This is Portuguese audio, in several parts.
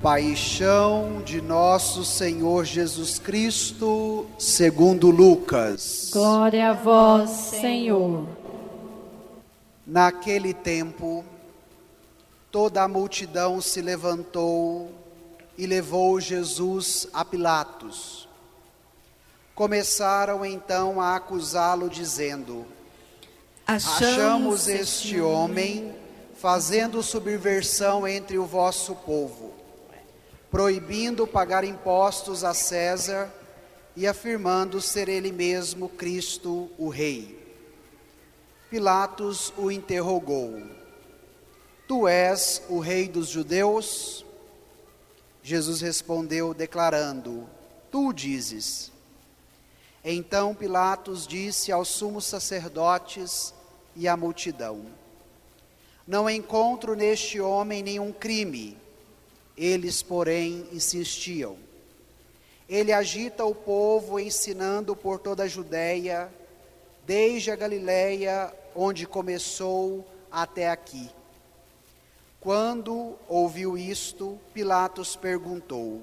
Paixão de nosso Senhor Jesus Cristo, segundo Lucas. Glória a vós, Senhor. Naquele tempo, toda a multidão se levantou e levou Jesus a Pilatos. Começaram então a acusá-lo, dizendo: Achamos este homem fazendo subversão entre o vosso povo, proibindo pagar impostos a César e afirmando ser ele mesmo Cristo, o Rei. Pilatos o interrogou: Tu és o Rei dos judeus? Jesus respondeu, declarando: Tu o dizes. Então Pilatos disse aos sumos sacerdotes e à multidão: Não encontro neste homem nenhum crime. Eles, porém, insistiam. Ele agita o povo, ensinando por toda a Judéia, desde a Galileia, onde começou, até aqui. Quando ouviu isto, Pilatos perguntou: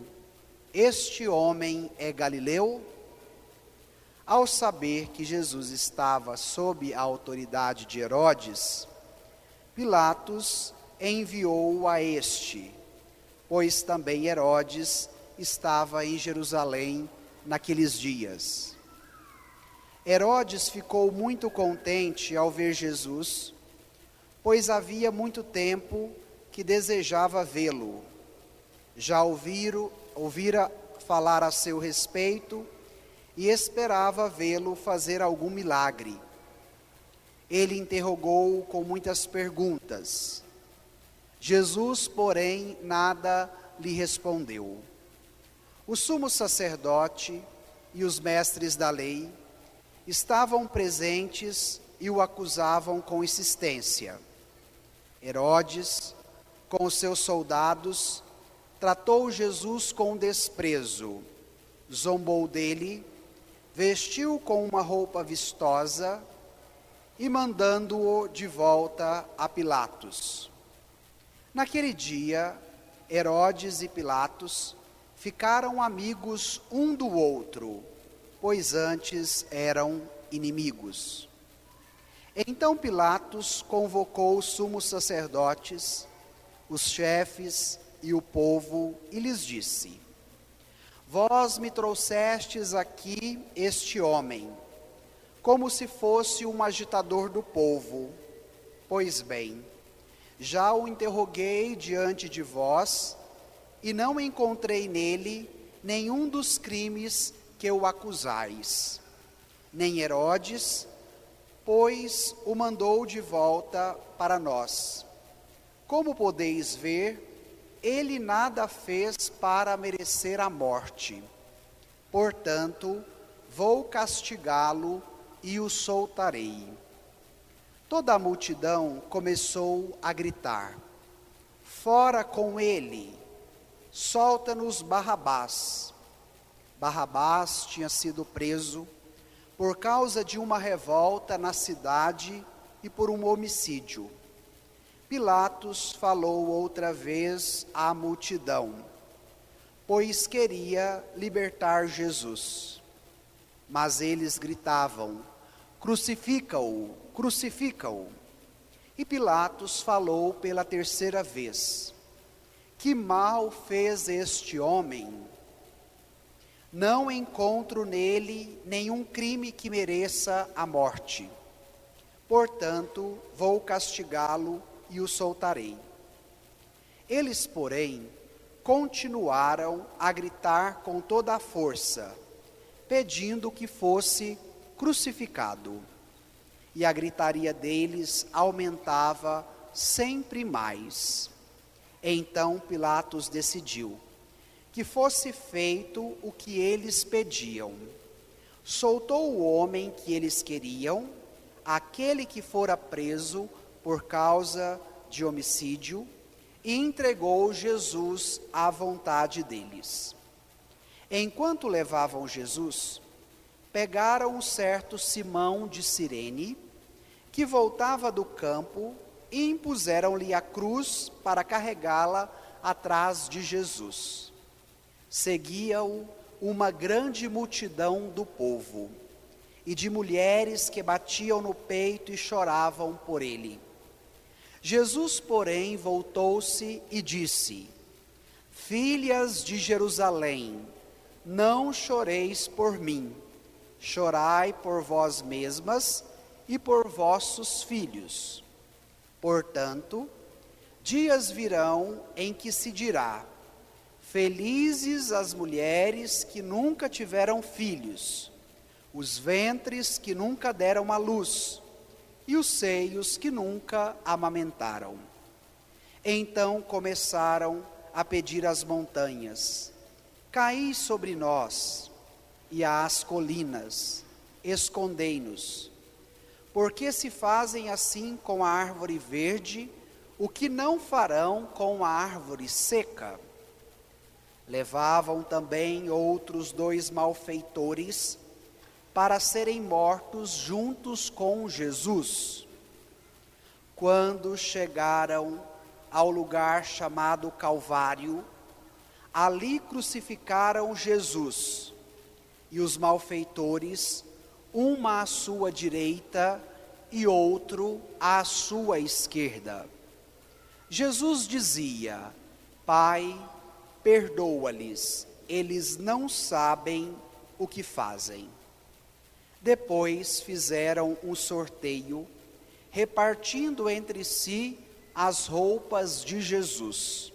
Este homem é galileu? Ao saber que Jesus estava sob a autoridade de Herodes, Pilatos enviou-o a este, pois também Herodes estava em Jerusalém naqueles dias. Herodes ficou muito contente ao ver Jesus, pois havia muito tempo que desejava vê-lo. Já ouvira falar a seu respeito e esperava vê-lo fazer algum milagre. Ele interrogou-o com muitas perguntas. Jesus, porém, nada lhe respondeu. O sumo sacerdote e os mestres da lei estavam presentes e o acusavam com insistência. Herodes, com os seus soldados, tratou Jesus com desprezo, zombou dele, vestiu-o com uma roupa vistosa e mandando-o de volta a Pilatos. Naquele dia, Herodes e Pilatos ficaram amigos um do outro, pois antes eram inimigos. Então Pilatos convocou os sumos sacerdotes, os chefes e o povo e lhes disse: Vós me trouxestes aqui este homem, como se fosse um agitador do povo. Pois bem, já o interroguei diante de vós, e não encontrei nele nenhum dos crimes que o acusais. Nem Herodes, pois o mandou de volta para nós. Como podeis ver, ele nada fez para merecer a morte. Portanto, vou castigá-lo e o soltarei. Toda a multidão começou a gritar: Fora com ele! Solta-nos Barrabás. Barrabás tinha sido preso por causa de uma revolta na cidade e por um homicídio. Pilatos falou outra vez à multidão, pois queria libertar Jesus. Mas eles gritavam: Crucifica-o, crucifica-o. E Pilatos falou pela terceira vez: Que mal fez este homem? Não encontro nele nenhum crime que mereça a morte. Portanto, vou castigá-lo e o soltarei. Eles, porém, continuaram a gritar com toda a força, pedindo que fosse crucificado. E a gritaria deles aumentava sempre mais. Então Pilatos decidiu que fosse feito o que eles pediam. Soltou o homem que eles queriam, aquele que fora preso por causa de homicídio, e entregou Jesus à vontade deles. Enquanto levavam Jesus, pegaram um certo Simão de Cirene, que voltava do campo, e impuseram-lhe a cruz para carregá-la atrás de Jesus. Seguia-o uma grande multidão do povo e de mulheres que batiam no peito e choravam por ele. Jesus, porém, voltou-se e disse: Filhas de Jerusalém, não choreis por mim, chorai por vós mesmas e por vossos filhos. Portanto, dias virão em que se dirá: felizes as mulheres que nunca tiveram filhos, os ventres que nunca deram à luz, e os seios que nunca amamentaram. Então começaram a pedir às montanhas: caí sobre nós, e às colinas: escondei-nos. Porque se fazem assim com a árvore verde, o que não farão com a árvore seca? Levavam também outros 2 malfeitores para serem mortos juntos com Jesus. Quando chegaram ao lugar chamado Calvário, ali crucificaram Jesus e os malfeitores, uma à sua direita e outro à sua esquerda. Jesus dizia: Pai, perdoa-lhes, eles não sabem o que fazem. Depois fizeram um sorteio, repartindo entre si as roupas de Jesus.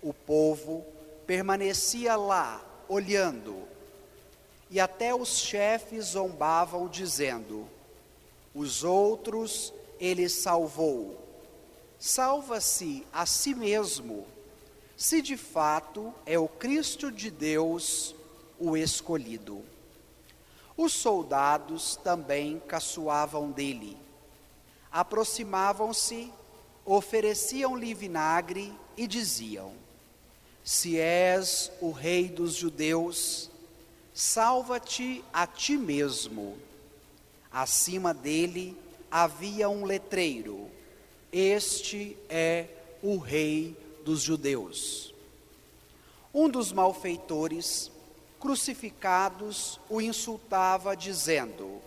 O povo permanecia lá, olhando, e até os chefes zombavam, dizendo: os outros ele salvou, salva-se a si mesmo, se de fato é o Cristo de Deus, o escolhido. Os soldados também caçoavam dele. Aproximavam-se, ofereciam-lhe vinagre e diziam: se és o rei dos judeus, salva-te a ti mesmo. Acima dele havia um letreiro: este é o rei dos judeus. Um dos malfeitores crucificados o insultava, dizendo: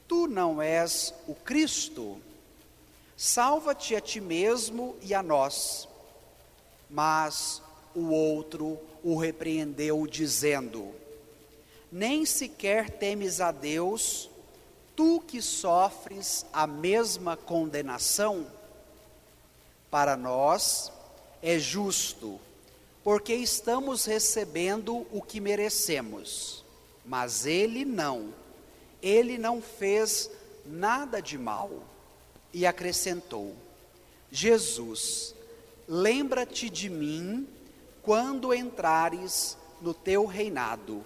tu não és o Cristo? Salva-te a ti mesmo e a nós. Mas o outro o repreendeu, dizendo: nem sequer temes a Deus, tu que sofres a mesma condenação? Para nós é justo, porque estamos recebendo o que merecemos, mas ele não fez nada de mal. E acrescentou: Jesus, lembra-te de mim quando entrares no teu reinado.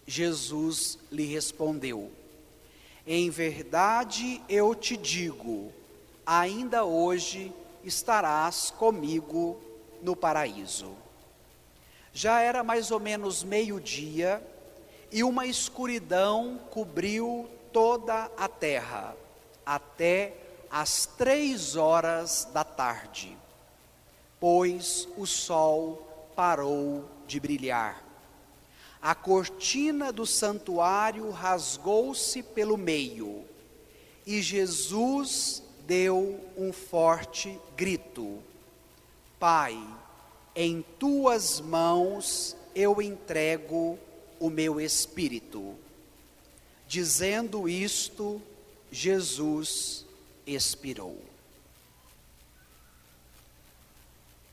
Jesus lhe respondeu: em verdade eu te digo, ainda hoje estarás comigo no paraíso. Já era mais ou menos meio-dia, e uma escuridão cobriu toda a terra, até às 3 da tarde, pois o sol parou de brilhar. A cortina do santuário rasgou-se pelo meio, e Jesus deu um forte grito: Pai, em tuas mãos eu entrego o meu espírito. Dizendo isto, Jesus expirou.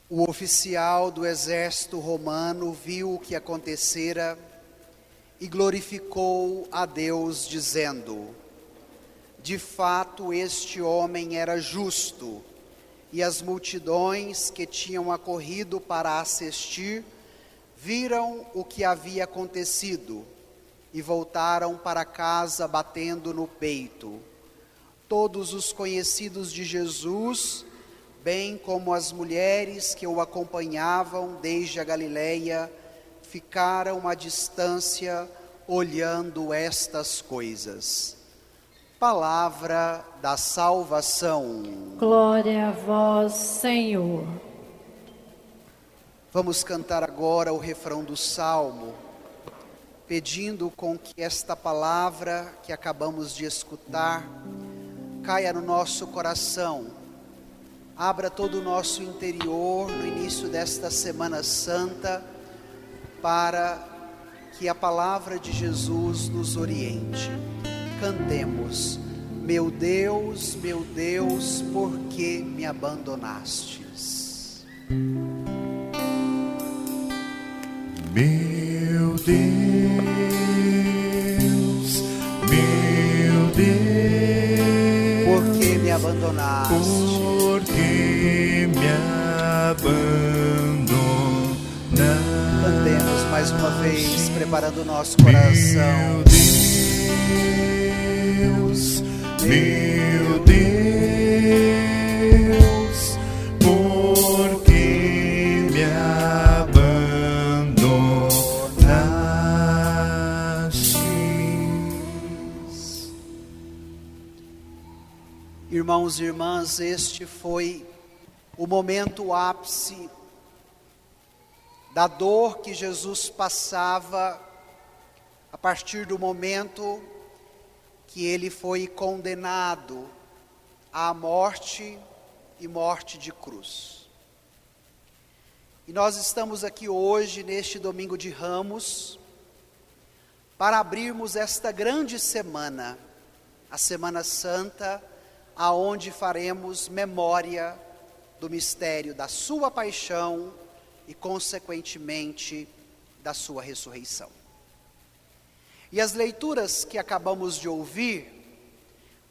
O oficial do exército romano viu o que acontecera e glorificou a Deus, dizendo: de fato este homem era justo. E as multidões que tinham acorrido para assistir viram o que havia acontecido e voltaram para casa batendo no peito. Todos os conhecidos de Jesus, bem como as mulheres que o acompanhavam desde a Galileia, ficaram à distância olhando estas coisas. Palavra da salvação. Glória a vós, Senhor. Vamos cantar agora o refrão do Salmo, pedindo com que esta palavra que acabamos de escutar caia no nosso coração, abra todo o nosso interior no início desta Semana Santa, para que a palavra de Jesus nos oriente. Cantemos: meu Deus, por que me abandonastes? Meu Deus, por que me abandonaste? por que me abandonaste? Cantemos mais uma vez, preparando o nosso coração. Meu Deus, por que me abandonastes? Irmãos e irmãs, este foi o momento ápice da dor que Jesus passava a partir do momento que ele foi condenado à morte e morte de cruz. E nós estamos aqui hoje, neste domingo de Ramos, para abrirmos esta grande semana, a Semana Santa, aonde faremos memória do mistério da sua paixão e, consequentemente, da sua ressurreição. E as leituras que acabamos de ouvir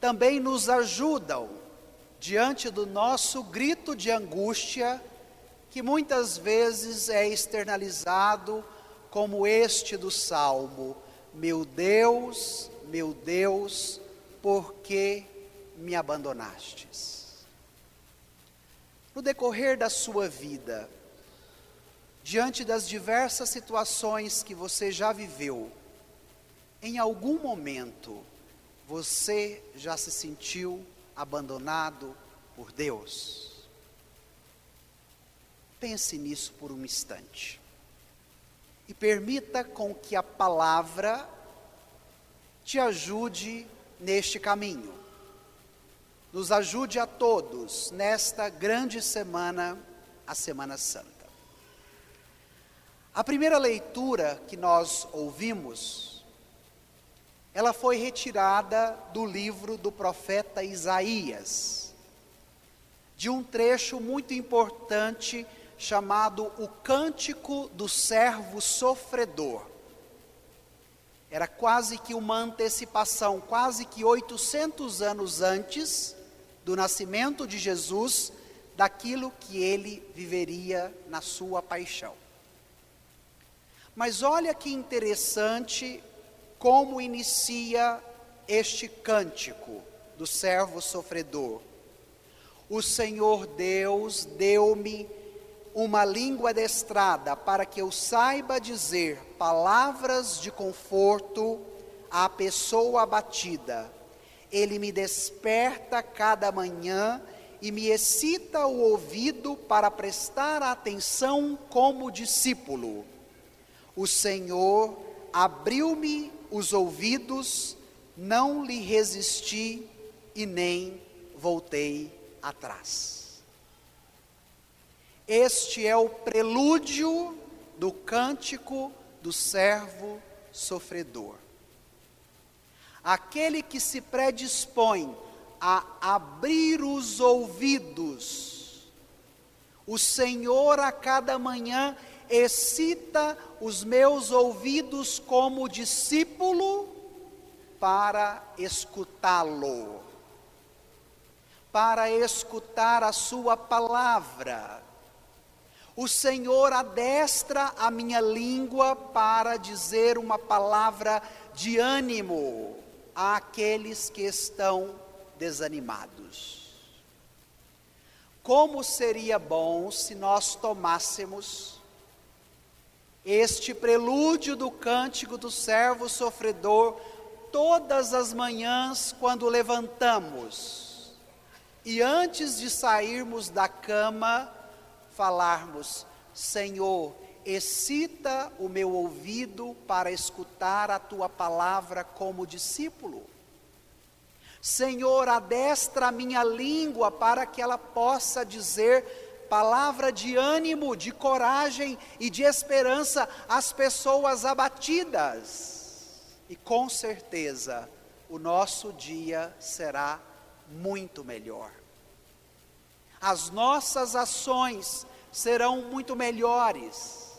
também nos ajudam diante do nosso grito de angústia, que muitas vezes é externalizado como este do Salmo: meu Deus, por que me abandonastes? No decorrer da sua vida, diante das diversas situações que você já viveu, em algum momento você já se sentiu abandonado por Deus? Pense nisso por um instante e permita com que a palavra te ajude neste caminho, nos ajude a todos nesta grande semana, a Semana Santa. A primeira leitura que nós ouvimos, ela foi retirada do livro do profeta Isaías, de um trecho muito importante chamado o Cântico do Servo Sofredor. Era quase que uma antecipação, quase que 800 anos antes do nascimento de Jesus, daquilo que ele viveria na sua paixão. Mas olha que interessante como inicia este cântico do servo sofredor. O Senhor Deus deu-me uma língua adestrada para que eu saiba dizer palavras de conforto à pessoa abatida. Ele me desperta cada manhã e me excita o ouvido para prestar atenção como discípulo. O Senhor abriu-me os ouvidos, não lhe resisti e nem voltei atrás. Este é o prelúdio do cântico do servo sofredor. Aquele que se predispõe a abrir os ouvidos. O Senhor a cada manhã excita os meus ouvidos como discípulo para escutá-lo, para escutar a sua palavra. O Senhor adestra a minha língua para dizer uma palavra de ânimo àqueles que estão desanimados. Como seria bom se nós tomássemos este prelúdio do cântico do servo sofredor todas as manhãs quando levantamos, e antes de sairmos da cama, falarmos: Senhor, excita o meu ouvido para escutar a tua palavra como discípulo. Senhor, adestra a minha língua para que ela possa dizer palavra de ânimo, de coragem e de esperança às pessoas abatidas. E com certeza, o nosso dia será muito melhor. As nossas ações serão muito melhores.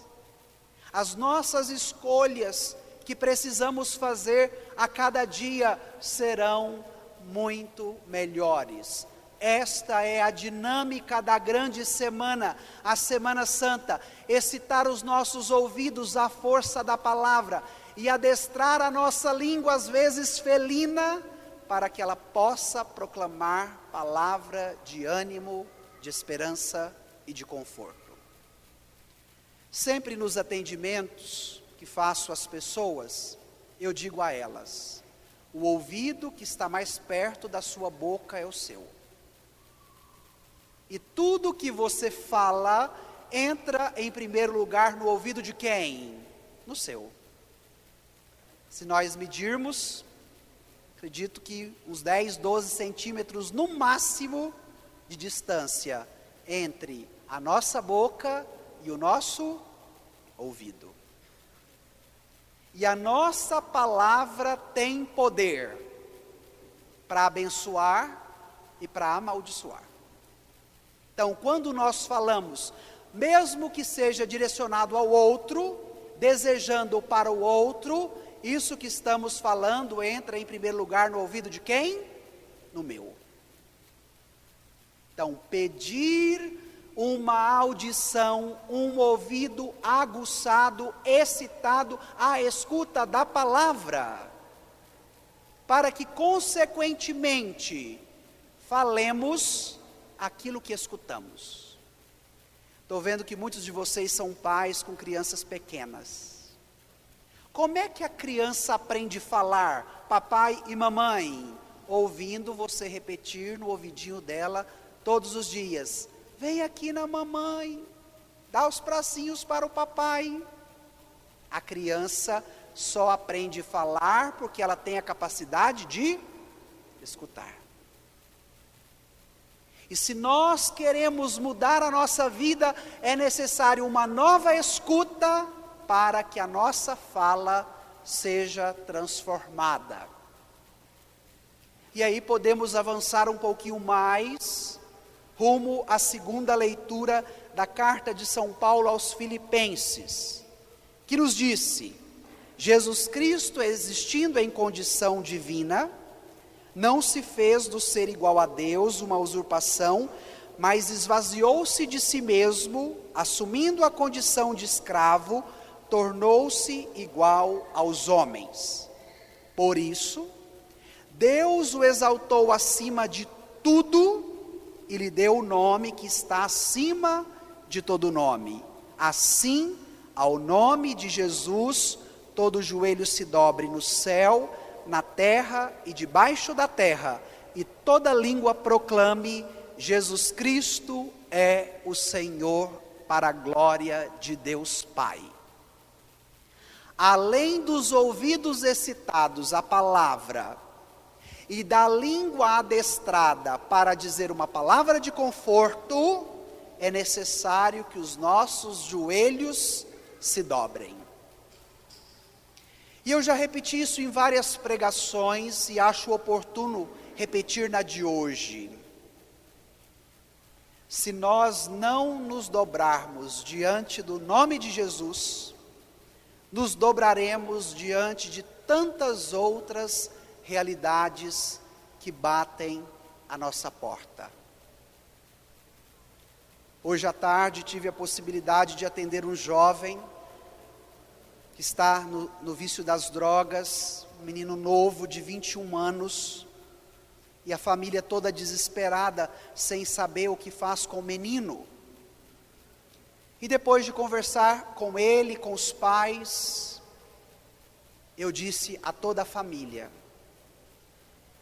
As nossas escolhas que precisamos fazer a cada dia serão muito melhores. Esta é a dinâmica da grande semana, a Semana Santa. Excitar os nossos ouvidos à força da palavra e adestrar a nossa língua, às vezes felina, para que ela possa proclamar palavra de ânimo, de esperança e de conforto. Sempre nos atendimentos que faço às pessoas, eu digo a elas: o ouvido que está mais perto da sua boca é o seu. E tudo que você fala entra em primeiro lugar no ouvido de quem? No seu. Se nós medirmos, acredito que uns 10, 12 centímetros no máximo de distância entre a nossa boca e o nosso ouvido. E a nossa palavra tem poder para abençoar e para amaldiçoar. Então, quando nós falamos, mesmo que seja direcionado ao outro, desejando para o outro, isso que estamos falando entra em primeiro lugar no ouvido de quem? No meu. Então, pedir uma audição, um ouvido aguçado, excitado à escuta da palavra, para que consequentemente falemos aquilo que escutamos. Estou vendo que muitos de vocês são pais com crianças pequenas. Como é que a criança aprende a falar papai e mamãe? Ouvindo você repetir no ouvidinho dela todos os dias: vem aqui na mamãe, dá os bracinhos para o papai. A criança só aprende a falar porque ela tem a capacidade de escutar. E se nós queremos mudar a nossa vida, é necessário uma nova escuta para que a nossa fala seja transformada. E aí podemos avançar um pouquinho mais, rumo à segunda leitura da carta de São Paulo aos Filipenses, que nos disse: Jesus Cristo, existindo em condição divina, não se fez do ser igual a Deus uma usurpação, mas esvaziou-se de si mesmo, assumindo a condição de escravo, tornou-se igual aos homens. Por isso, Deus o exaltou acima de tudo e lhe deu o nome que está acima de todo nome. Assim, ao nome de Jesus, todo joelho se dobre no céu, na terra e debaixo da terra, e toda língua proclame: Jesus Cristo é o Senhor, para a glória de Deus Pai. Além dos ouvidos excitados à palavra e da língua adestrada para dizer uma palavra de conforto, é necessário que os nossos joelhos se dobrem. E eu já repeti isso em várias pregações e acho oportuno repetir na de hoje. Se nós não nos dobrarmos diante do nome de Jesus, nos dobraremos diante de tantas outras realidades que batem à nossa porta. Hoje à tarde tive a possibilidade de atender um jovem que está no vício das drogas, um menino novo de 21 anos, e a família toda desesperada, sem saber o que faz com o menino. E depois de conversar com ele, com os pais, eu disse a toda a família: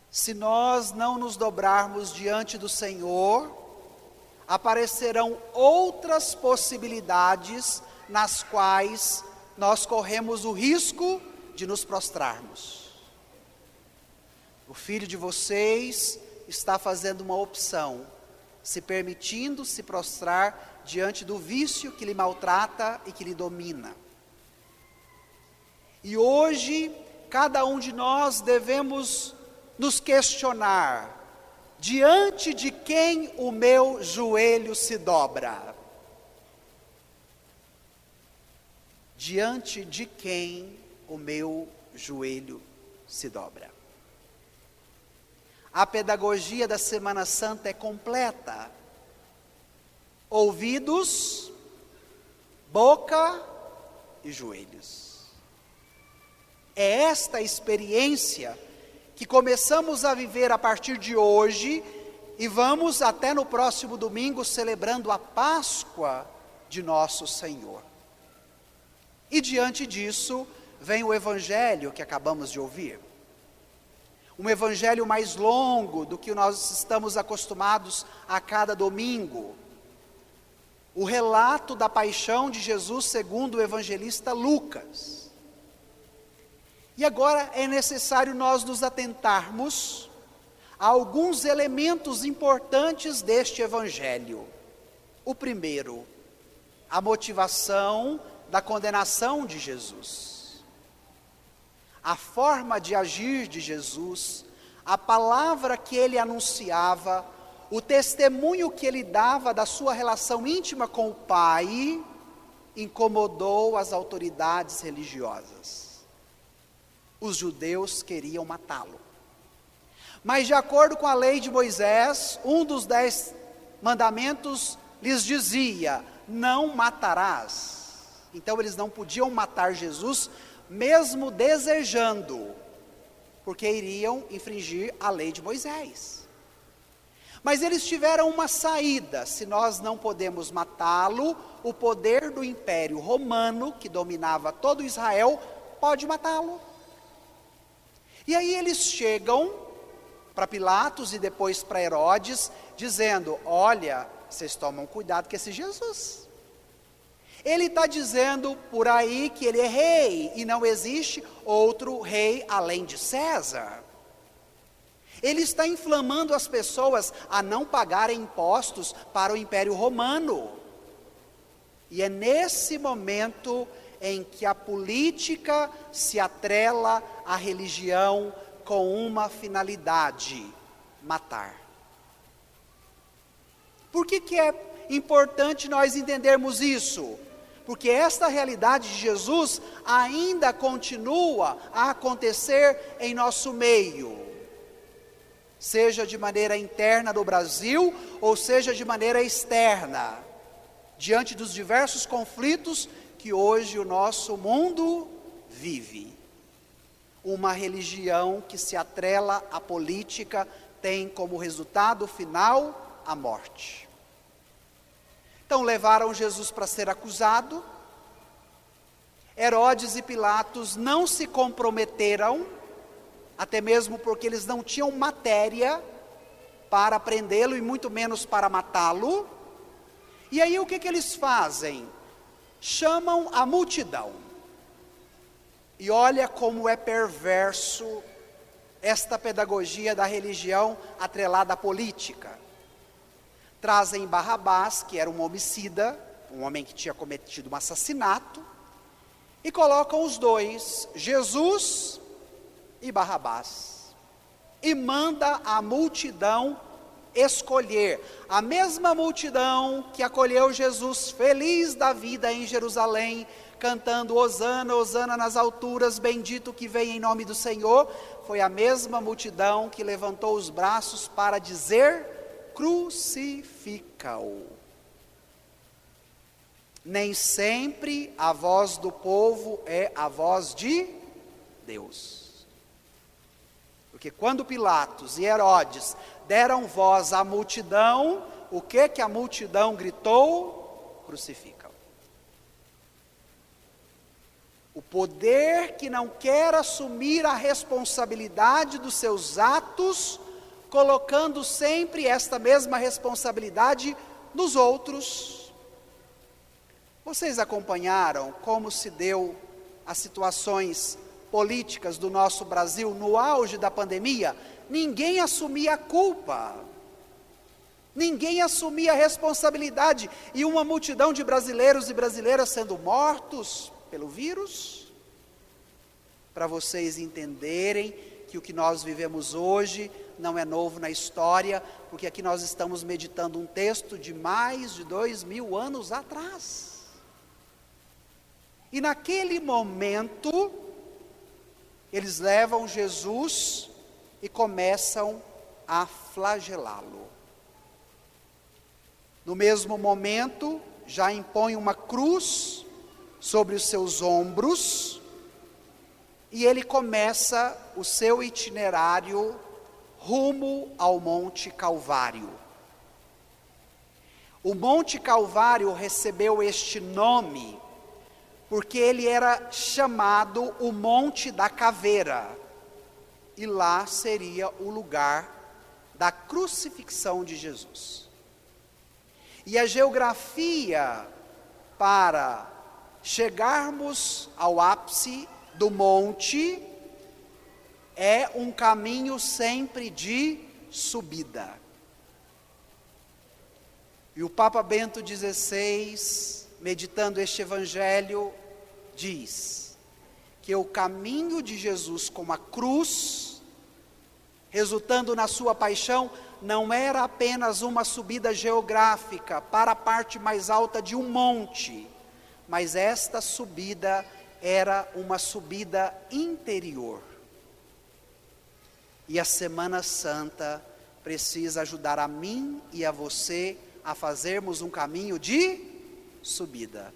se nós não nos dobrarmos diante do Senhor, aparecerão outras possibilidades nas quais nós corremos o risco de nos prostrarmos. O filho de vocês está fazendo uma opção, se permitindo se prostrar diante do vício que lhe maltrata e que lhe domina. E hoje, cada um de nós devemos nos questionar: diante de quem o meu joelho se dobra? Diante de quem o meu joelho se dobra? A pedagogia da Semana Santa é completa. Ouvidos, boca e joelhos. É esta experiência que começamos a viver a partir de hoje e vamos até no próximo domingo celebrando a Páscoa de nosso Senhor. E diante disso vem o Evangelho que acabamos de ouvir. Um Evangelho mais longo do que nós estamos acostumados a cada domingo. O relato da paixão de Jesus segundo o evangelista Lucas. E agora é necessário nós nos atentarmos a alguns elementos importantes deste Evangelho. O primeiro, a motivação da condenação de Jesus. A forma de agir de Jesus, a palavra que ele anunciava, o testemunho que ele dava da sua relação íntima com o Pai, incomodou as autoridades religiosas. Os judeus queriam matá-lo. Mas de acordo com a lei de Moisés, um dos 10 mandamentos lhes dizia: não matarás. Então eles não podiam matar Jesus, mesmo desejando, porque iriam infringir a lei de Moisés. Mas eles tiveram uma saída: se nós não podemos matá-lo, o poder do Império Romano, que dominava todo Israel, pode matá-lo. E aí eles chegam para Pilatos e depois para Herodes, dizendo: olha, vocês tomam cuidado com esse Jesus. Ele está dizendo por aí que ele é rei, e não existe outro rei além de César. Ele está inflamando as pessoas a não pagarem impostos para o Império Romano. E é nesse momento em que a política se atrela à religião com uma finalidade: matar. Por que é importante nós entendermos isso? Porque esta realidade de Jesus ainda continua a acontecer em nosso meio. Seja de maneira interna no Brasil, ou seja de maneira externa, diante dos diversos conflitos que hoje o nosso mundo vive. Uma religião que se atrela à política tem como resultado final a morte. Então levaram Jesus para ser acusado. Herodes e Pilatos não se comprometeram, até mesmo porque eles não tinham matéria para prendê-lo e muito menos para matá-lo. E aí o que eles fazem? Chamam a multidão. E olha como é perverso esta pedagogia da religião atrelada à política. Trazem Barrabás, que era um homicida, um homem que tinha cometido um assassinato, e colocam os dois, Jesus e Barrabás, e manda a multidão escolher. A mesma multidão que acolheu Jesus feliz da vida em Jerusalém, cantando Hosana, Hosana nas alturas, bendito que vem em nome do Senhor, foi a mesma multidão que levantou os braços para dizer: crucifica-o. Nem sempre a voz do povo é a voz de Deus. Porque quando Pilatos e Herodes deram voz à multidão, o que a multidão gritou? Crucifica-o. O poder que não quer assumir a responsabilidade dos seus atos, colocando sempre esta mesma responsabilidade nos outros. Vocês acompanharam como se deu as situações políticas do nosso Brasil no auge da pandemia? Ninguém assumia a culpa, ninguém assumia a responsabilidade, e uma multidão de brasileiros e brasileiras sendo mortos pelo vírus. Para vocês entenderem que o que nós vivemos hoje não é novo na história, porque aqui nós estamos meditando um texto de mais de 2000 anos atrás. E naquele momento, eles levam Jesus e começam a flagelá-lo. No mesmo momento, já impõe uma cruz sobre os seus ombros, e ele começa o seu itinerário rumo ao Monte Calvário. O Monte Calvário recebeu este nome porque ele era chamado o Monte da Caveira, e lá seria o lugar da crucifixão de Jesus. E a geografia para chegarmos ao ápice do monte é um caminho sempre de subida. E o Papa Bento XVI, meditando este evangelho, diz que o caminho de Jesus com a cruz, resultando na sua paixão, não era apenas uma subida geográfica para a parte mais alta de um monte, mas esta subida era uma subida interior. E a Semana Santa precisa ajudar a mim e a você a fazermos um caminho de subida.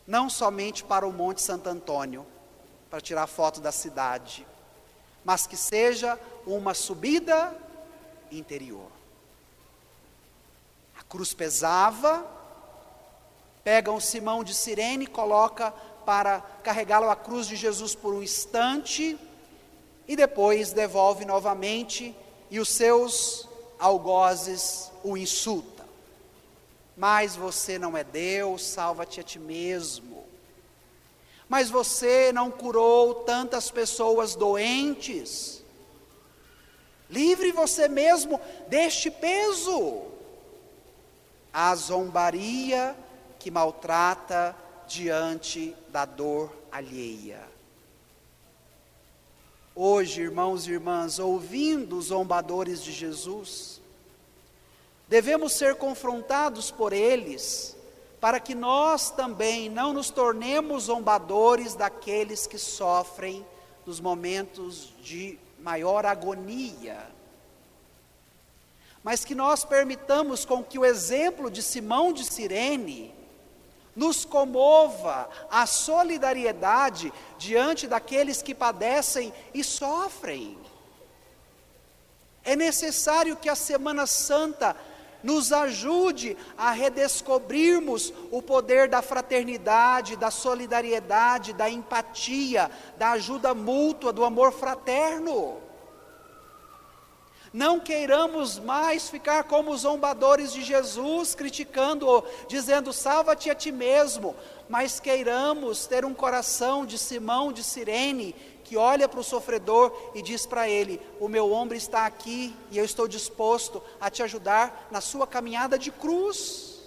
Não somente para o Monte Santo Antônio, para tirar foto da cidade, mas que seja uma subida interior. A cruz pesava, pegam Simão de Cirene, coloca para carregá-lo à cruz de Jesus por um instante, e depois devolve novamente, e os seus algozes o insultam. Mas você não é Deus, salva-te a ti mesmo. Mas você não curou tantas pessoas doentes. Livre você mesmo deste peso. A zombaria que maltrata diante da dor alheia. Hoje, irmãos e irmãs, ouvindo os zombadores de Jesus, devemos ser confrontados por eles, para que nós também não nos tornemos zombadores daqueles que sofrem nos momentos de maior agonia. Mas que nós permitamos com que o exemplo de Simão de Cirene nos comova a solidariedade diante daqueles que padecem e sofrem. É necessário que a Semana Santa nos ajude a redescobrirmos o poder da fraternidade, da solidariedade, da empatia, da ajuda mútua, do amor fraterno. Não queiramos mais ficar como os zombadores de Jesus, criticando-o, dizendo salva-te a ti mesmo, mas queiramos ter um coração de Simão de Cirene, que olha para o sofredor e diz para ele, o meu ombro está aqui e eu estou disposto a te ajudar na sua caminhada de cruz.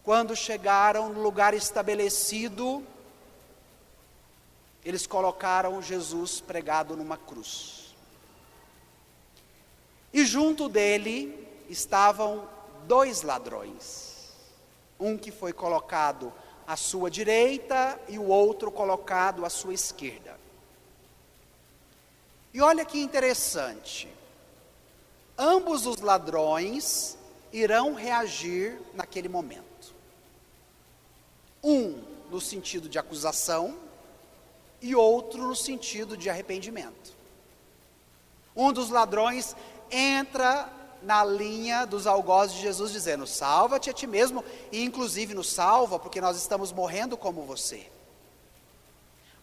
Quando chegaram no lugar estabelecido, eles colocaram Jesus pregado numa cruz. E junto dele estavam 2 ladrões, um que foi colocado à sua direita e o outro colocado à sua esquerda. E olha que interessante, ambos os ladrões irão reagir naquele momento. Um no sentido de acusação e outro no sentido de arrependimento. Um dos ladrões entra na linha dos algozes de Jesus, dizendo, salva-te a ti mesmo, e inclusive nos salva, porque nós estamos morrendo como você.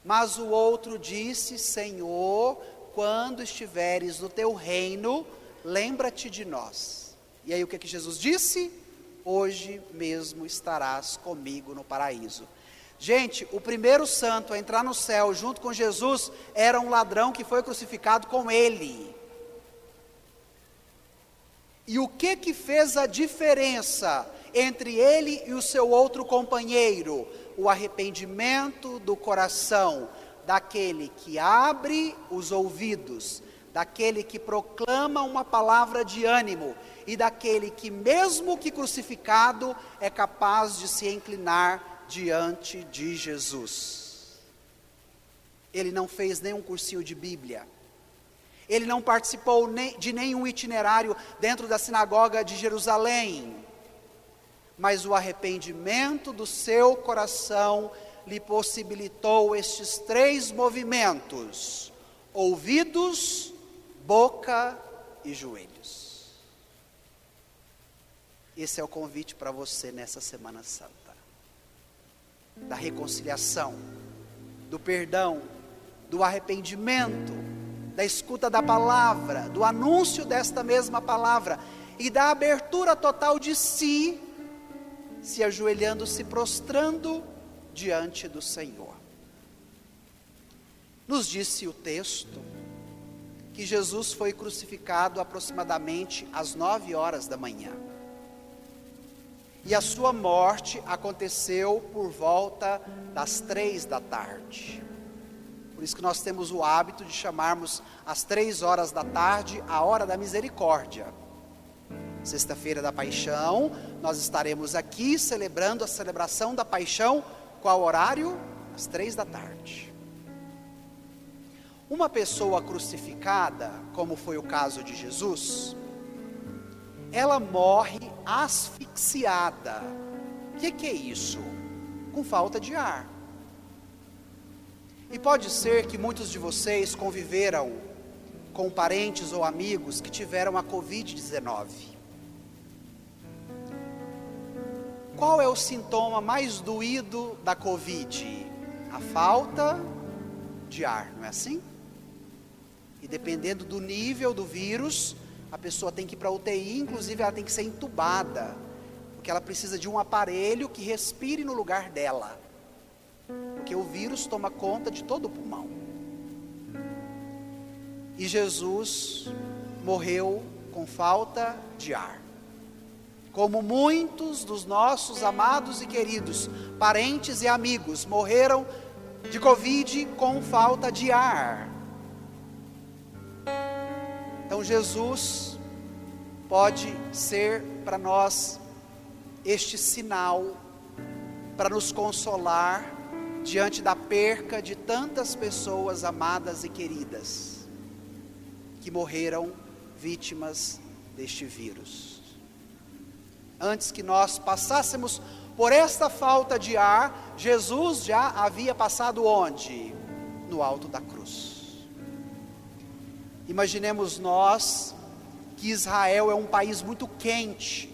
Mas o outro disse, Senhor, quando estiveres no teu reino, lembra-te de nós. E aí o que Jesus disse? Hoje mesmo estarás comigo no paraíso. Gente, o primeiro santo a entrar no céu junto com Jesus era um ladrão que foi crucificado com ele. E o que fez a diferença entre ele e o seu outro companheiro? O arrependimento do coração, daquele que abre os ouvidos, daquele que proclama uma palavra de ânimo, e daquele que, mesmo que crucificado, é capaz de se inclinar diante de Jesus. Ele não fez nenhum cursinho de Bíblia, ele não participou de nenhum itinerário dentro da sinagoga de Jerusalém, mas o arrependimento do seu coração lhe possibilitou estes 3 movimentos: ouvidos, boca e joelhos. Esse é o convite para você nessa Semana Santa, da reconciliação, do perdão, do arrependimento, da escuta da palavra, do anúncio desta mesma palavra e da abertura total de si, se ajoelhando, se prostrando diante do Senhor. Nos disse o texto que Jesus foi crucificado aproximadamente às 9 horas da manhã. E a sua morte aconteceu por volta das 3 da tarde. Por isso que nós temos o hábito de chamarmos às 3 horas da tarde a hora da misericórdia. Sexta-feira da Paixão, nós estaremos aqui celebrando a celebração da Paixão. Qual horário? Às 3 da tarde. Uma pessoa crucificada, como foi o caso de Jesus, ela morre asfixiada. O que é isso? Com falta de ar. E pode ser que muitos de vocês conviveram com parentes ou amigos que tiveram a Covid-19. Qual é o sintoma mais doído da Covid? A falta de ar, não é assim? E dependendo do nível do vírus, a pessoa tem que ir para a UTI, inclusive ela tem que ser entubada, porque ela precisa de um aparelho que respire no lugar dela, porque o vírus toma conta de todo o pulmão. E Jesus morreu com falta de ar, como muitos dos nossos amados e queridos parentes e amigos morreram de Covid com falta de ar. Então Jesus pode ser para nós este sinal para nos consolar diante da perca de tantas pessoas amadas e queridas que morreram vítimas deste vírus. Antes que nós passássemos por esta falta de ar, Jesus já havia passado onde? No alto da cruz. Imaginemos nós que Israel é um país muito quente,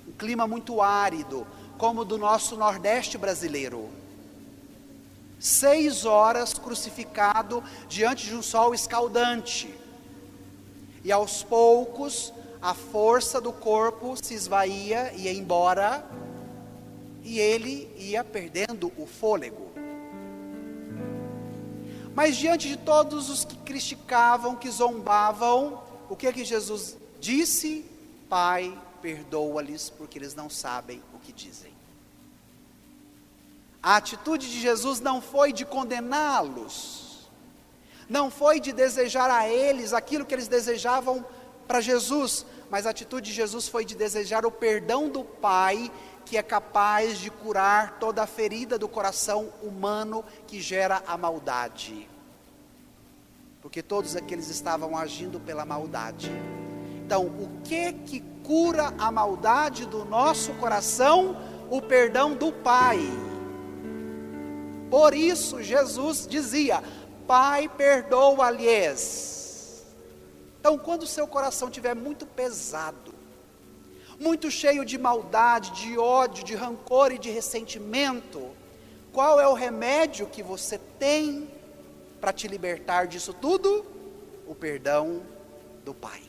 um clima muito árido, como o do nosso Nordeste brasileiro. 6 horas crucificado diante de um sol escaldante. E aos poucos, a força do corpo se esvaía, ia embora, e ele ia perdendo o fôlego. Mas diante de todos os que criticavam, que zombavam, o que Jesus disse? Pai, perdoa-lhes, porque eles não sabem o que dizem. A atitude de Jesus não foi de condená-los, não foi de desejar a eles aquilo que eles desejavam para Jesus, mas a atitude de Jesus foi de desejar o perdão do Pai, que é capaz de curar toda a ferida do coração humano que gera a maldade. Porque todos aqueles estavam agindo pela maldade. Então, o que cura a maldade do nosso coração? O perdão do Pai. Por isso Jesus dizia: Pai, perdoa-lhes. Então, quando o seu coração estiver muito pesado, muito cheio de maldade, de ódio, de rancor e de ressentimento, qual é o remédio que você tem para te libertar disso tudo? O perdão do Pai.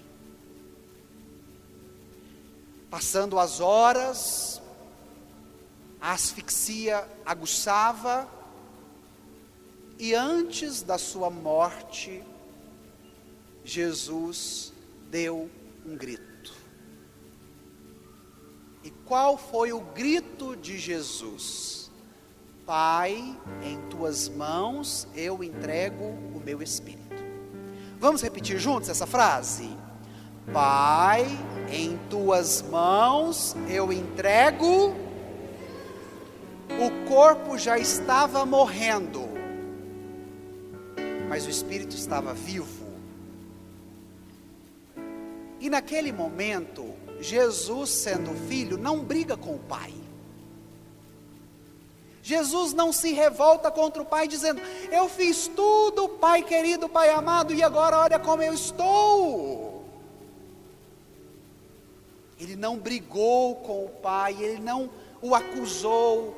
Passando as horas, a asfixia aguçava, e antes da sua morte, Jesus deu um grito. E qual foi o grito de Jesus? Pai, em tuas mãos eu entrego o meu espírito. Vamos repetir juntos essa frase? Pai, em tuas mãos eu entrego. O corpo já estava morrendo, mas o espírito estava vivo. E naquele momento, Jesus, sendo filho, não briga com o Pai. Jesus não se revolta contra o Pai dizendo: eu fiz tudo, Pai querido, Pai amado, e agora olha como eu estou. Ele não brigou com o Pai, ele não o acusou,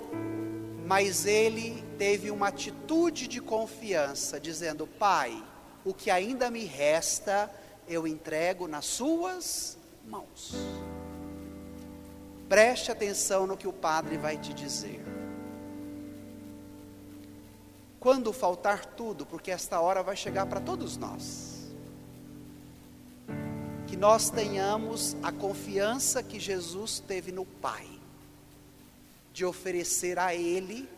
mas ele teve uma atitude de confiança, dizendo: Pai, o que ainda me resta, eu entrego nas suas mãos. Preste atenção no que o Padre vai te dizer. Quando faltar tudo, porque esta hora vai chegar para todos nós, que nós tenhamos a confiança que Jesus teve no Pai, de oferecer a Ele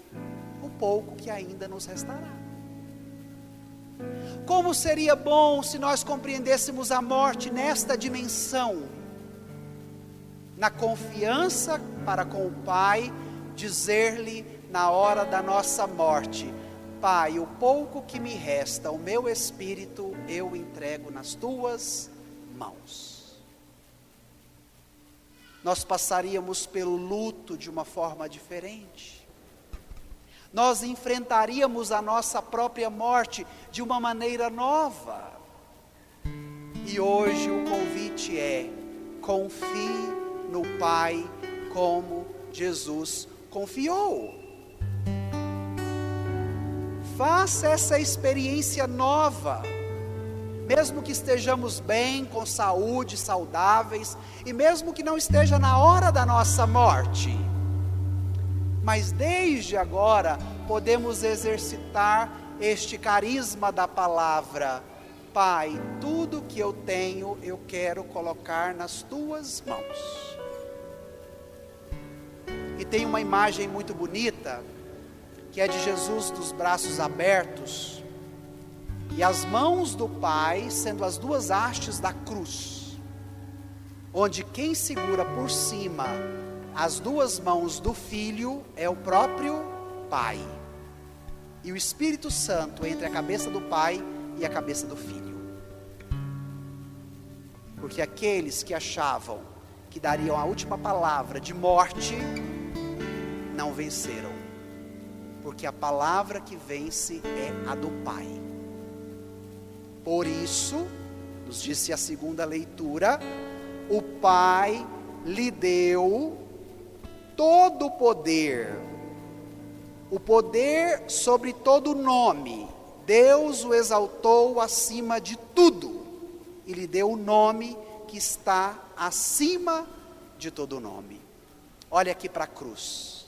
o pouco que ainda nos restará. Como seria bom se nós compreendêssemos a morte nesta dimensão, na confiança para com o Pai, dizer-lhe na hora da nossa morte: Pai, o pouco que me resta, o meu espírito, eu entrego nas tuas mãos. Nós passaríamos pelo luto de uma forma diferente. Nós enfrentaríamos a nossa própria morte de uma maneira nova. E hoje o convite é: confie no Pai como Jesus confiou. Faça essa experiência nova, mesmo que estejamos bem, com saúde, saudáveis, e mesmo que não esteja na hora da nossa morte. Mas desde agora podemos exercitar este carisma da palavra: Pai, tudo que eu tenho eu quero colocar nas tuas mãos. E tem uma imagem muito bonita, que é de Jesus dos braços abertos, e as mãos do Pai sendo as duas hastes da cruz, onde quem segura por cima as duas mãos do Filho é o próprio Pai, e o Espírito Santo entre a cabeça do Pai e a cabeça do Filho. Porque aqueles que achavam que dariam a última palavra de morte, não venceram, porque a palavra que vence é a do Pai. Por isso, nos disse a segunda leitura, o Pai lhe deu todo o poder sobre todo nome. Deus o exaltou acima de tudo e lhe deu o nome que está acima de todo nome. Olha aqui para a cruz.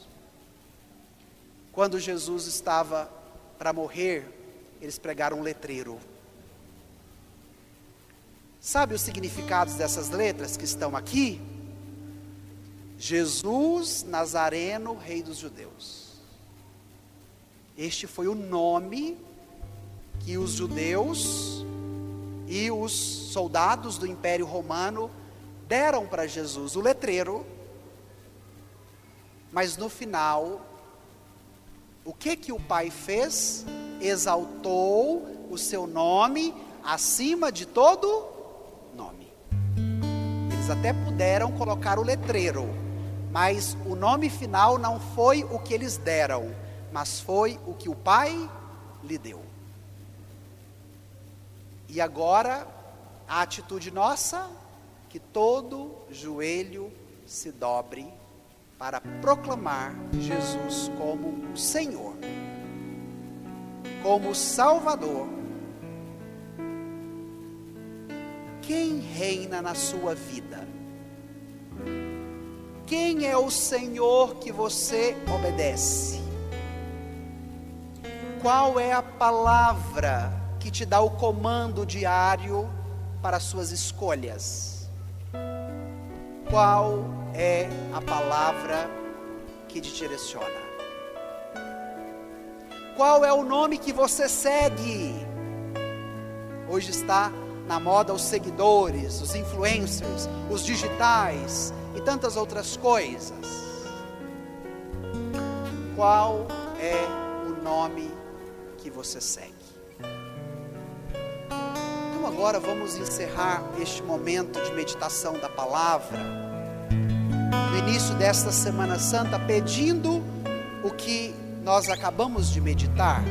Quando Jesus estava para morrer, eles pregaram um letreiro. Sabe os significados dessas letras que estão aqui? Jesus Nazareno, Rei dos Judeus. Este foi o nome que os judeus e os soldados do Império Romano deram para Jesus, o letreiro. Mas no final, o que o Pai fez? Exaltou o seu nome acima de todo nome. Eles até puderam colocar o letreiro, mas o nome final não foi o que eles deram, mas foi o que o Pai lhe deu. E agora, a atitude nossa, que todo joelho se dobre para proclamar Jesus como o Senhor, como o Salvador. Quem reina na sua vida? Quem é o Senhor que você obedece? Qual é a palavra que te dá o comando diário para as suas escolhas? Qual é a palavra que te direciona? Qual é o nome que você segue? Hoje está na moda os seguidores, os influencers, os digitais e tantas outras coisas. Qual é o nome que você segue? Então agora vamos encerrar este momento de meditação da palavra, no início desta Semana Santa, pedindo o que nós acabamos de meditar.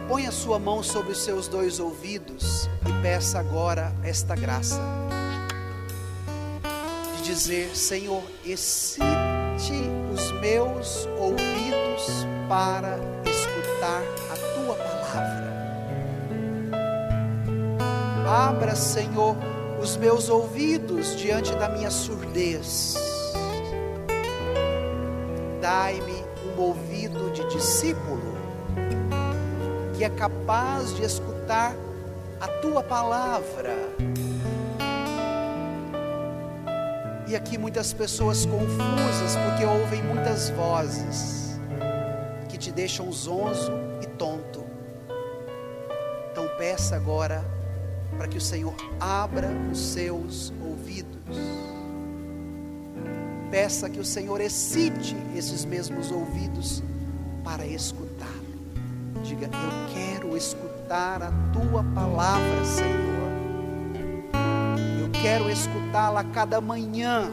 Põe a sua mão sobre os seus 2 ouvidos e peça agora esta graça de dizer: Senhor, excite os meus ouvidos para escutar a tua palavra. Abra, Senhor, os meus ouvidos diante da minha surdez. Dai-me um ouvido de discípulo que é capaz de escutar a tua palavra. E aqui muitas pessoas confusas porque ouvem muitas vozes que te deixam zonzo e tonto. Então peça agora para que o Senhor abra os seus ouvidos. Peça que o Senhor excite esses mesmos ouvidos para escutar. Diga: eu quero escutar a tua palavra, Senhor. Eu quero escutá-la a cada manhã.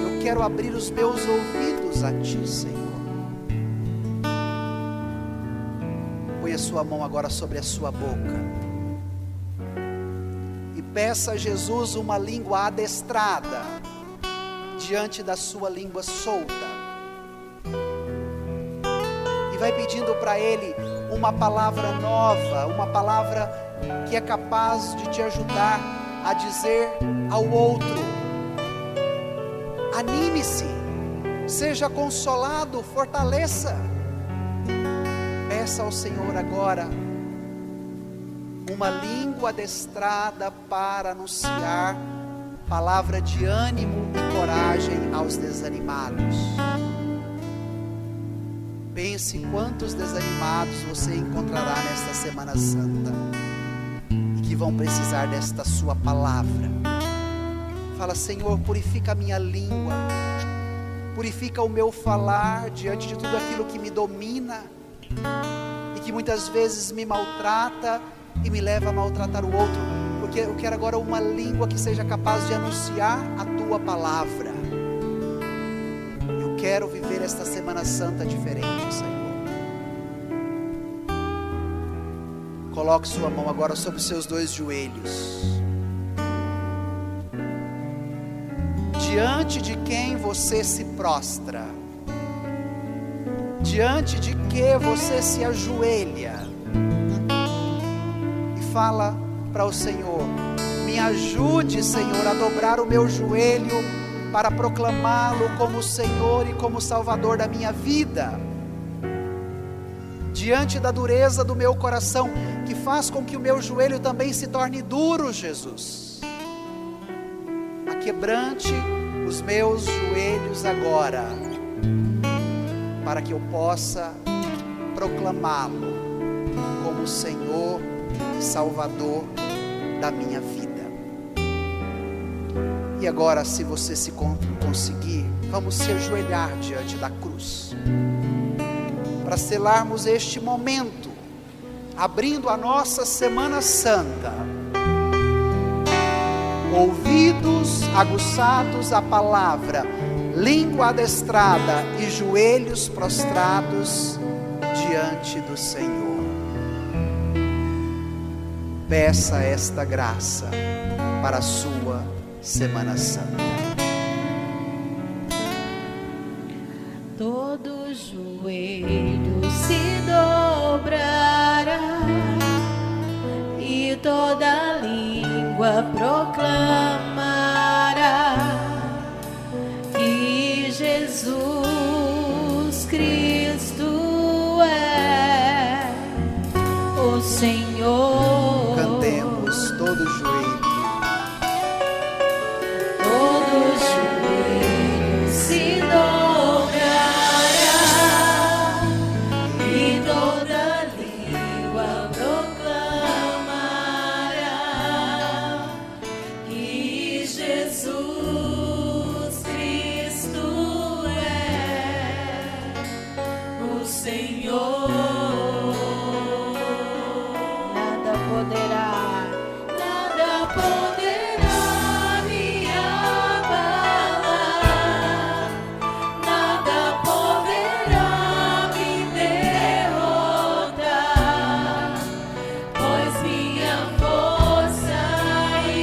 Eu quero abrir os meus ouvidos a ti, Senhor. Põe a sua mão agora sobre a sua boca e peça a Jesus uma língua adestrada diante da sua língua solta. E vai pedindo para Ele uma palavra nova, uma palavra que é capaz de te ajudar a dizer ao outro: anime-se, seja consolado, fortaleça. Peça ao Senhor agora uma língua adestrada para anunciar palavra de ânimo e coragem aos desanimados. Pense quantos desanimados você encontrará nesta Semana Santa e que vão precisar desta sua palavra. Fala: Senhor, purifica a minha língua, purifica o meu falar diante de tudo aquilo que me domina e que muitas vezes me maltrata e me leva a maltratar o outro, porque eu quero agora uma língua que seja capaz de anunciar a tua palavra. Eu quero viver esta Semana Santa diferente, Senhor. Coloque sua mão agora sobre os seus 2 joelhos. Diante de quem você se prostra? Diante de que você se ajoelha? E fala para o Senhor: me ajude, Senhor, a dobrar o meu joelho para proclamá-lo como Senhor e como Salvador da minha vida. Diante da dureza do meu coração, que faz com que o meu joelho também se torne duro, Jesus, aquebrante os meus joelhos agora, para que eu possa proclamá-lo como Senhor e Salvador da minha vida. E agora, se você se conseguir, vamos se ajoelhar diante da cruz, para selarmos este momento, abrindo a nossa Semana Santa. Ouvidos aguçados à palavra, língua adestrada e joelhos prostrados diante do Senhor. Peça esta graça para a sua Semana Santa. Todo joelho se dobrará e toda língua proclamará todo joelho. Todo joelho se dobrará e toda língua proclamará que Jesus Cristo é o Senhor. Nada poderá me abalar, nada poderá me derrotar, pois minha força e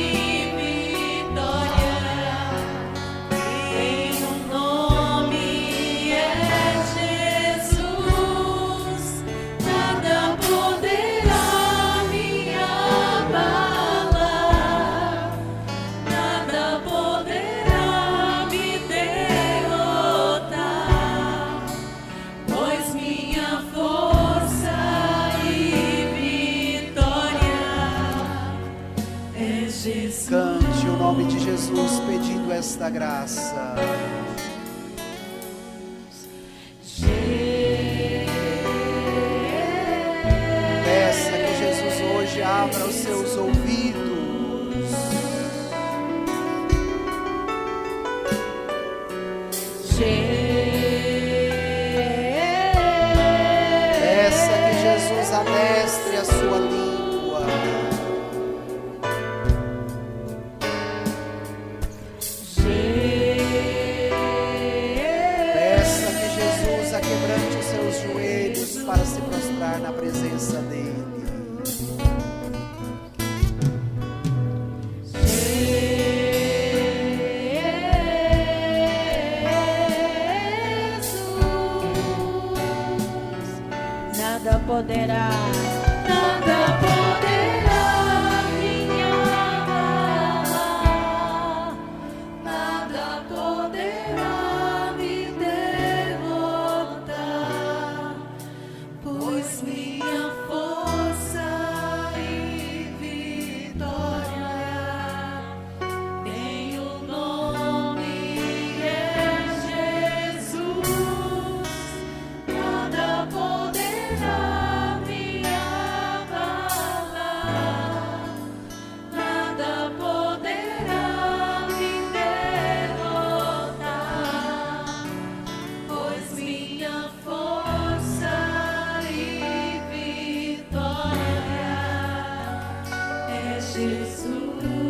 vitória em um nome é Jesus. Nada poderá me abalar, nada poderá me derrotar, pois minha força e vitória é Jesus. Cante o nome de Jesus pedindo esta graça. Peça que Jesus hoje abra os seus ouvidos. Peça que Jesus adestre a sua língua. Peça que Jesus aquebrante os seus joelhos para se prostrar na presença dele. Nada poderá me abalar, nada poderá me derrotar, pois minha força e vitória em o nome é Jesus. Nada poderá me abalar, nada poderá me derrotar, pois minha força e vitória é Jesus.